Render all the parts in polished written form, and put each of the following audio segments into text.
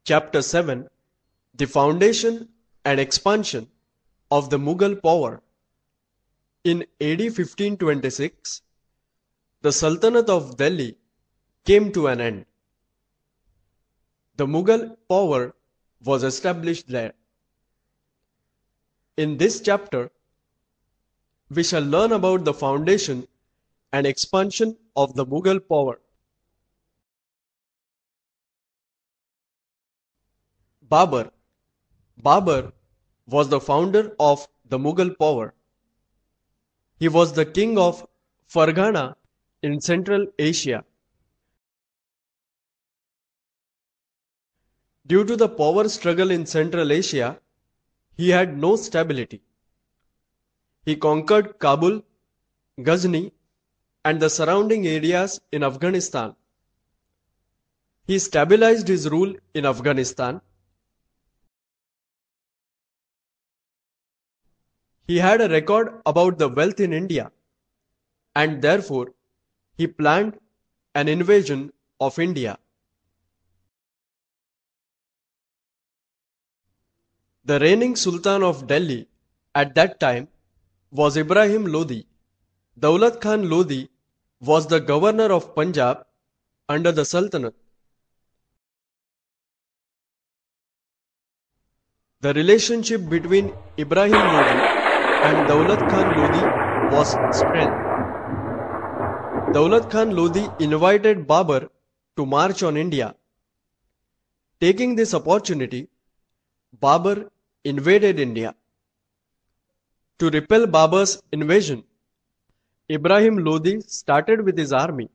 Chapter 7: The Foundation and Expansion of the Mughal Power. In AD 1526, the Sultanate of Delhi came to an end. The Mughal power was established there. In this chapter, we shall learn about the foundation and expansion of the Mughal power. Babur. Babur was the founder of the Mughal power. He was the king of Farghana in Central Asia. Due to the power struggle in Central Asia, he had no stability. He conquered Kabul, Ghazni, and the surrounding areas in Afghanistan. He stabilized his rule in Afghanistan. He had a record about the wealth in India, and therefore he planned an invasion of India. The reigning Sultan of Delhi at that time was Ibrahim Lodi. Daulat Khan Lodi was the governor of Punjab under the Sultanate. The relationship between Ibrahim Lodi and Daulat Khan Lodi was strained. Daulat Khan Lodi invited Babur to march on India. Taking this opportunity, Babur invaded India. To repel Babur's invasion, Ibrahim Lodi started with his army.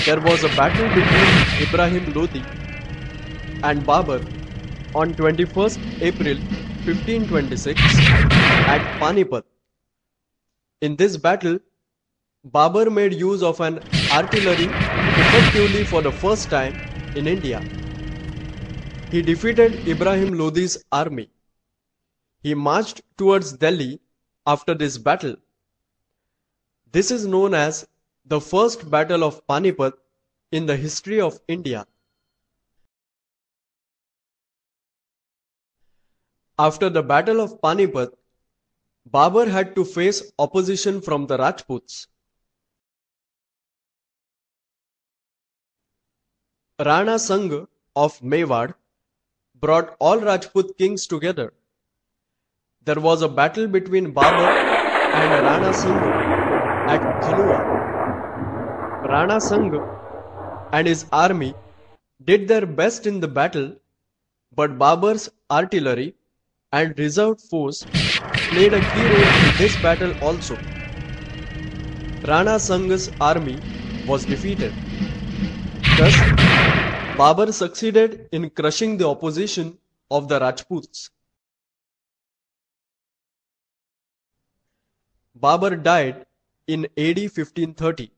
There was a battle between Ibrahim Lodi and Babur on 21st April 1526 at Panipat. In this battle, Babur made use of an artillery effectively for the first time in India. He defeated Ibrahim Lodi's army. He marched towards Delhi after this battle. This is known as the First Battle of Panipat in the history of India. After the Battle of Panipat, Babur had to face opposition from the Rajputs. Rana Sangha of Mewar brought all Rajput kings together. There was a battle between Babur and Rana Sangha at Khanua. Rana Sangha and his army did their best in the battle, but Babur's artillery and reserved force played a key role in this battle also. Rana Sangha's army was defeated. Thus, Babur succeeded in crushing the opposition of the Rajputs. Babur died in AD 1530.